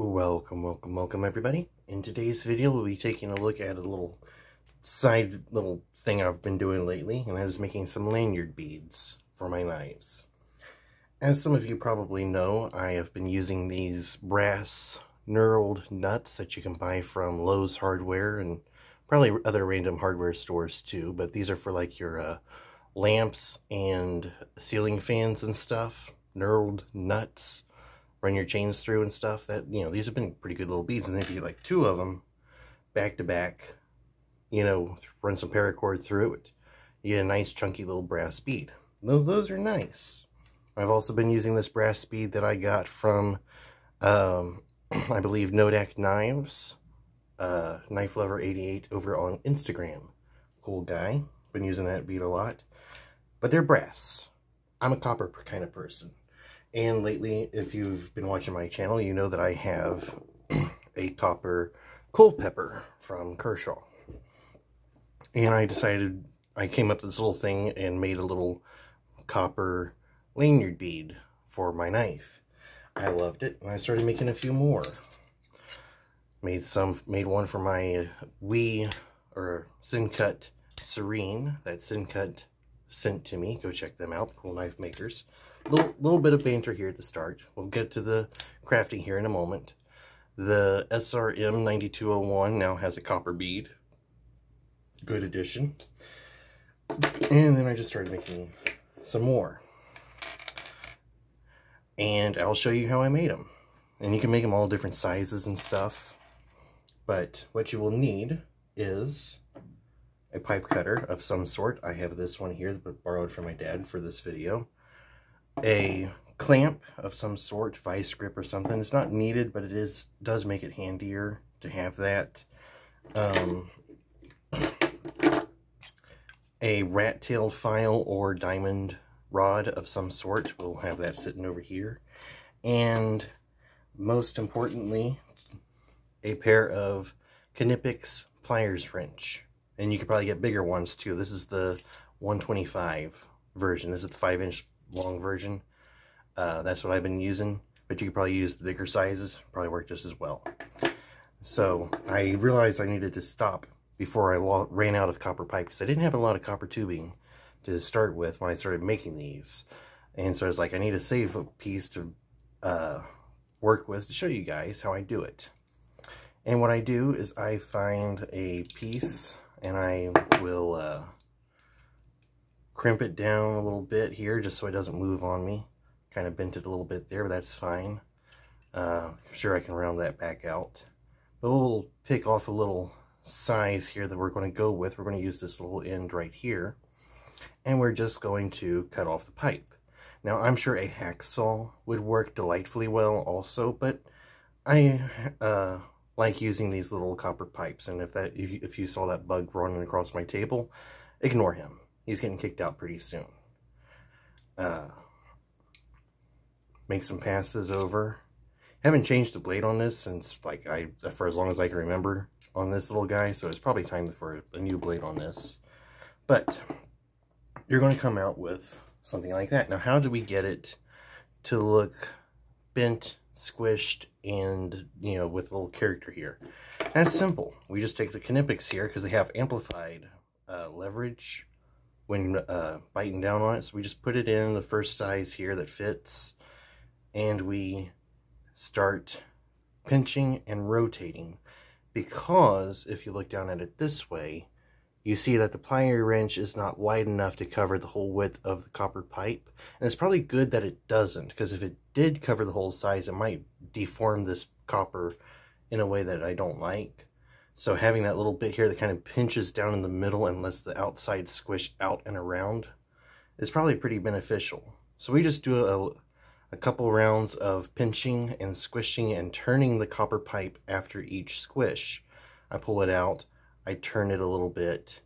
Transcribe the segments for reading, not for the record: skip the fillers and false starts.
Welcome everybody. In today's video we'll be taking a look at a little thing I've been doing lately, and that is making some lanyard beads for my knives. As some of you probably know, I have been using these brass knurled nuts that you can buy from Lowe's Hardware and probably other random hardware stores too, but these are for like your lamps and ceiling fans and stuff. Knurled nuts, run your chains through and stuff. That, you know, these have been pretty good little beads, and then if you get like two of them back to back, you know, run some paracord through it, you get a nice chunky little brass bead. Those are nice. I've also been using this brass bead that I got from I believe Nodak Knives, Knife Lover 88 over on Instagram. Cool guy. Been using that bead a lot, but they're brass. I'm a copper kind of person. And lately, if you've been watching my channel, you know that I have a copper Culpeper from Kershaw. And I came up with this little thing and made a little copper lanyard bead for my knife. I loved it, and I started making a few more. Made one for my Syncut Serene that Syncut sent to me. Go check them out, cool knife makers. Little bit of banter here at the start. We'll get to the crafting here in a moment. The SRM 9201 now has a copper bead. Good addition. And then I just started making some more. And I'll show you how I made them. And you can make them all different sizes and stuff. But what you will need is a pipe cutter of some sort. I have this one here, but borrowed from my dad for this video. A clamp of some sort, vice grip or something. It's not needed, but it does make it handier to have that. A rat tail file or diamond rod of some sort. We'll have that sitting over here. And most importantly, a pair of knipex pliers wrench. And you could probably get bigger ones too. This is the 125 version. This is the 5-inch long version. That's what I've been using, but you could probably use the bigger sizes. Probably work just as well. So I realized I needed to stop before I ran out of copper pipe, because I didn't have a lot of copper tubing to start with when I started making these. And so I was like, I need to save a piece to work with to show you guys how I do it. And what I do is I find a piece and I will crimp it down a little bit here just so it doesn't move on me. Kind of bent it a little bit there, but that's fine. I'm sure I can round that back out. But we'll pick off a little size here that we're going to go with. We're going to use this little end right here. And we're just going to cut off the pipe. Now, I'm sure a hacksaw would work delightfully well also, but I like using these little copper pipes. And if you saw that bug running across my table, ignore him. He's getting kicked out pretty soon. Make some passes over. Haven't changed the blade on this since for as long as I can remember on this little guy, so it's probably time for a new blade on this. But you're going to come out with something like that. Now, how do we get it to look bent, squished, and, you know, with a little character here? That's simple. We just take the knipex here because they have amplified leverage when biting down on it. So we just put it in the first size here that fits, and we start pinching and rotating, because if you look down at it this way, you see that the plier wrench is not wide enough to cover the whole width of the copper pipe. And it's probably good that it doesn't, because if it did cover the whole size, it might deform this copper in a way that I don't like. So having that little bit here that kind of pinches down in the middle and lets the outside squish out and around is probably pretty beneficial. So we just do a couple rounds of pinching and squishing and turning the copper pipe after each squish. I pull it out, I turn it a little bit,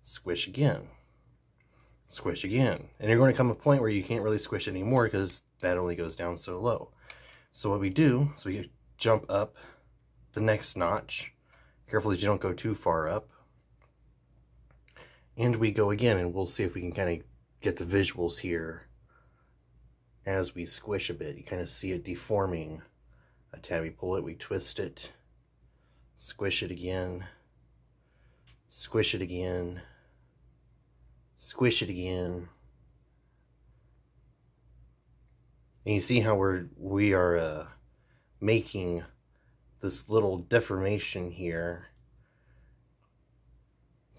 squish again, squish again. And you're going to come to a point where you can't really squish anymore because that only goes down so low. So what we do is we jump up the next notch. Careful that you don't go too far up. And we go again, and we'll see if we can kind of get the visuals here as we squish a bit. You kind of see it deforming a tab. We pull it, we twist it, squish it again, squish it again, squish it again. And you see how we are making this little deformation here,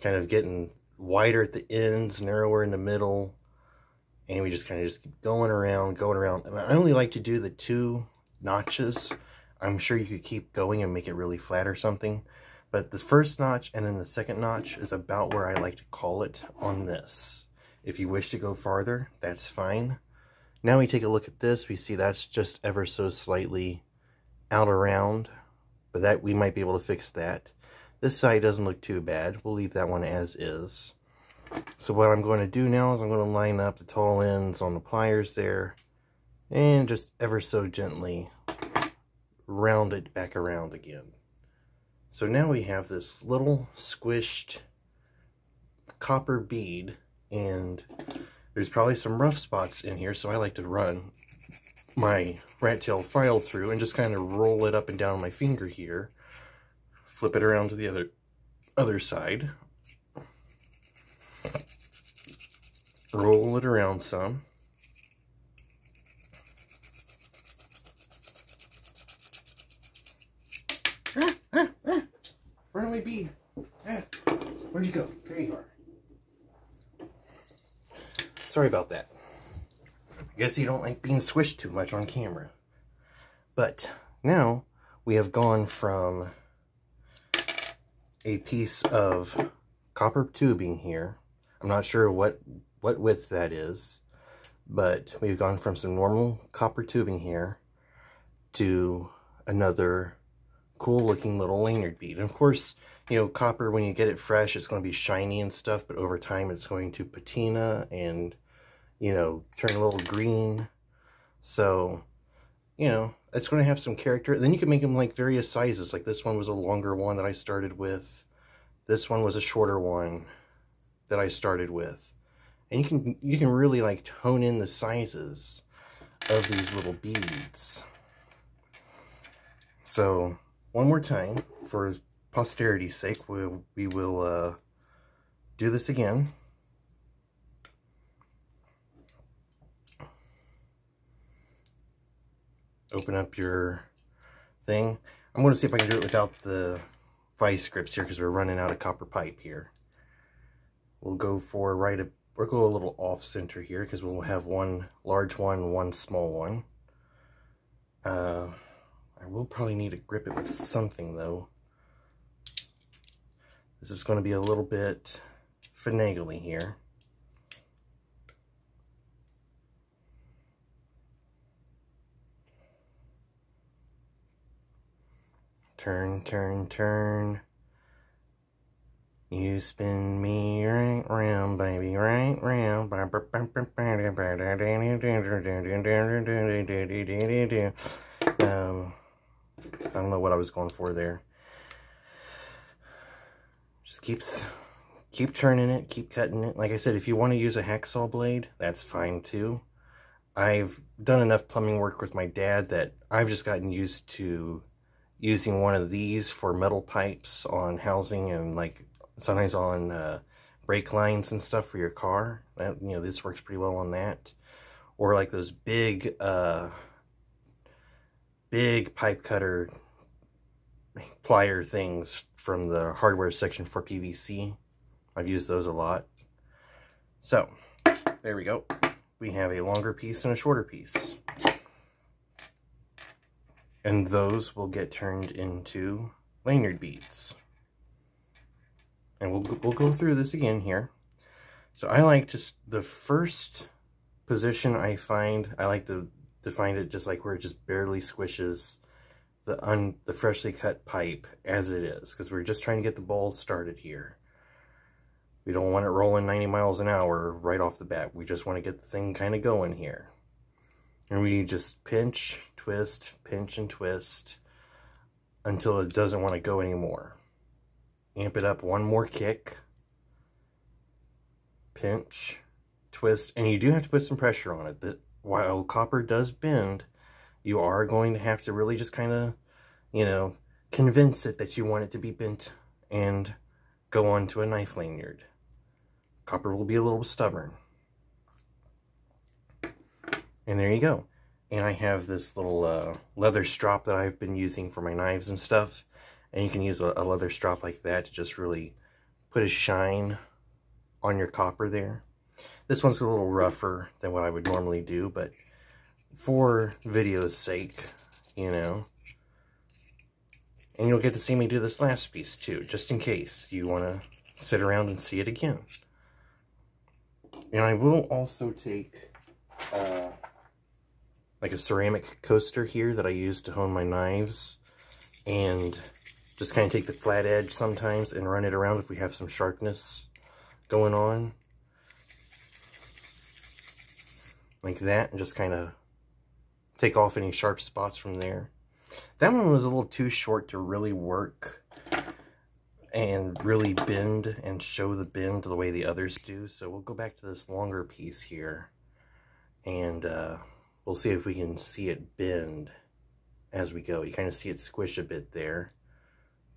kind of getting wider at the ends, narrower in the middle, and we just kind of just keep going around. And I only like to do the 2 notches. I'm sure you could keep going and make it really flat or something, but the first notch and then the second notch is about where I like to call it on this. If you wish to go farther, that's fine. Now we take a look at this, we see that's just ever so slightly out around, but that we might be able to fix that. This side doesn't look too bad. We'll leave that one as is. So what I'm going to do now is I'm going to line up the tall ends on the pliers there and just ever so gently round it back around again. So now we have this little squished copper bead, and there's probably some rough spots in here, so I like to run my rat tail file through and just kind of roll it up and down my finger here. Flip it around to the other side. Roll it around some. Runaway bead. Where'd you go? There you are. Sorry about that. I guess you don't like being swished too much on camera. But now we have gone from a piece of copper tubing here. I'm not sure what width that is, but we've gone from some normal copper tubing here to another cool looking little lanyard bead. And of course, you know, copper, when you get it fresh, it's going to be shiny and stuff, but over time it's going to patina and, you know, turn a little green. So, you know, it's going to have some character. And then you can make them like various sizes. Like this one was a longer one that I started with. This one was a shorter one that I started with. And you can really like hone in the sizes of these little beads. So one more time, for posterity's sake, we will do this again. Open up your thing. I'm going to see if I can do it without the vice grips here, because we're running out of copper pipe here. We'll go for we'll go a little off center here, because we'll have one large one, one small one. I will probably need to grip it with something though. This is going to be a little bit finagly here. Turn, turn, turn. You spin me right round, baby, right round. I don't know what I was going for there. Just keep turning it, keep cutting it. Like I said, if you want to use a hacksaw blade, that's fine too. I've done enough plumbing work with my dad that I've just gotten used to using one of these for metal pipes on housing, and like sometimes on brake lines and stuff for your car. That, you know, this works pretty well on that. Or like those big pipe cutter plier things from the hardware section for PVC. I've used those a lot. So there we go. We have a longer piece and a shorter piece. And those will get turned into lanyard beads. And we'll go through this again here. So I like to, the first position I find, I like to find it just like where it just barely squishes the freshly cut pipe as it is, because we're just trying to get the ball started here. We don't want it rolling 90 miles an hour right off the bat. We just want to get the thing kind of going here. And we just pinch, twist, pinch, and twist until it doesn't want to go anymore. Amp it up one more kick. Pinch, twist, and you do have to put some pressure on it. While copper does bend, you are going to have to really just kind of, you know, convince it that you want it to be bent and go on to a knife lanyard. Copper will be a little stubborn. And there you go. And I have this little leather strop that I've been using for my knives and stuff. And you can use a leather strop like that to just really put a shine on your copper there. This one's a little rougher than what I would normally do, but for video's sake, you know. And you'll get to see me do this last piece too, just in case you want to sit around and see it again. And I will also take like a ceramic coaster here that I use to hone my knives, and just kind of take the flat edge sometimes and run it around if we have some sharpness going on. Like that, and just kind of take off any sharp spots from there. That one was a little too short to really work and really bend and show the bend the way the others do. So we'll go back to this longer piece here, and we'll see if we can see it bend as we go. You kind of see it squish a bit there.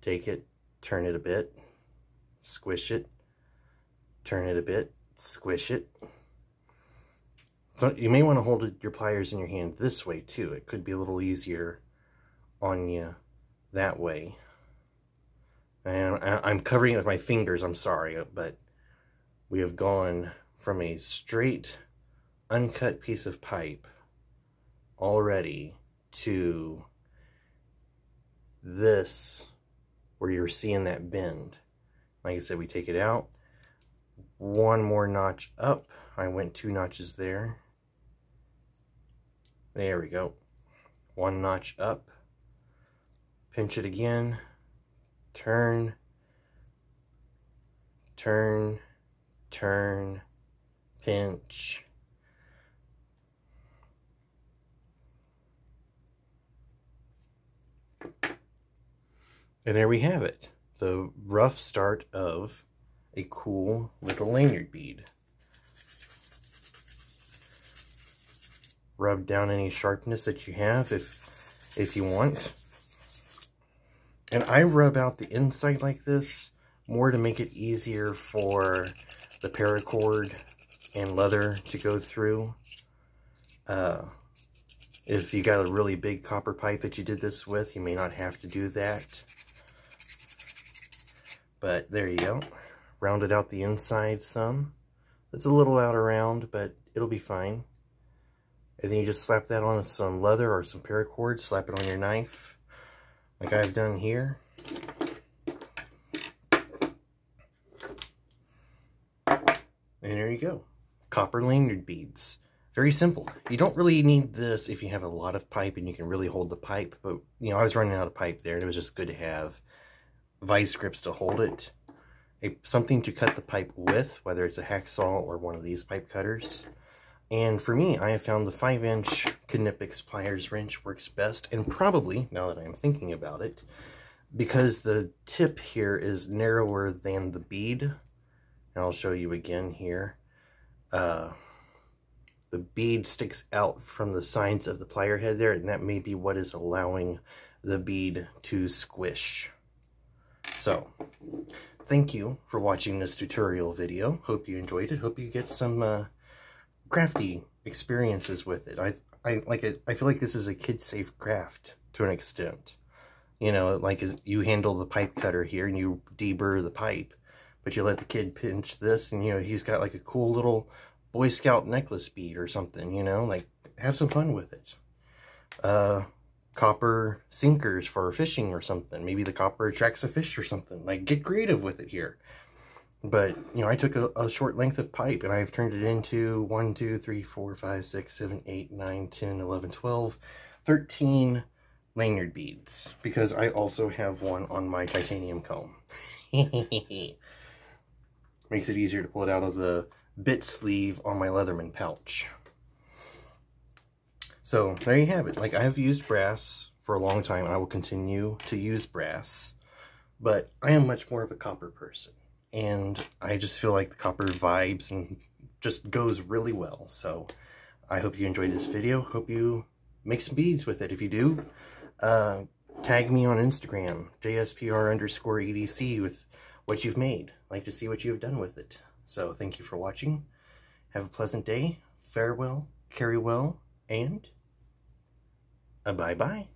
Take it, turn it a bit, squish it, turn it a bit, squish it. So you may want to hold your pliers in your hand this way too. It could be a little easier on you that way. And I'm covering it with my fingers, I'm sorry, but we have gone from a straight, uncut piece of pipe already to this, where you're seeing that bend. Like I said, we take it out, one more notch up. I went 2 notches there. There we go. 1 notch up. Pinch it again. Turn, turn, turn, pinch. And there we have it. The rough start of a cool little lanyard bead. Rub down any sharpness that you have if you want. And I rub out the inside like this more to make it easier for the paracord and leather to go through. If you got a really big copper pipe that you did this with, you may not have to do that. But there you go. Rounded out the inside some. It's a little out around, but it'll be fine. And then you just slap that on some leather or some paracord, slap it on your knife, like I've done here. And there you go. Copper lanyard beads. Very simple. You don't really need this if you have a lot of pipe and you can really hold the pipe. But, you know, I was running out of pipe there, and it was just good to have vice grips to hold it. Something to cut the pipe with, whether it's a hacksaw or one of these pipe cutters. And for me, I have found the 5-inch knipex pliers wrench works best, and probably, now that I'm thinking about it, because the tip here is narrower than the bead, and I'll show you again here, the bead sticks out from the sides of the plier head there, and that may be what is allowing the bead to squish. So, thank you for watching this tutorial video. Hope you enjoyed it. Hope you get some crafty experiences with it. I feel like this is a kid-safe craft to an extent. You know, like you handle the pipe cutter here and you deburr the pipe, but you let the kid pinch this, and you know he's got like a cool little Boy Scout necklace bead or something. You know, like have some fun with it. Copper sinkers for fishing or something. Maybe the copper attracts a fish or something. Like, get creative with it here. But, you know, I took a short length of pipe and I've turned it into 1, 2, 3, 4, 5, 6, 7, 8, 9, 10, 11, 12, 13 lanyard beads. Because I also have one on my titanium comb. Makes it easier to pull it out of the bit sleeve on my Leatherman pouch. So, there you have it. Like, I have used brass for a long time. I will continue to use brass. But I am much more of a copper person. And I just feel like the copper vibes and just goes really well. So, I hope you enjoyed this video. Hope you make some beads with it. If you do, tag me on Instagram, JSPR_EDC, with what you've made. I'd like to see what you've done with it. So thank you for watching. Have a pleasant day. Farewell, carry well, and a bye-bye.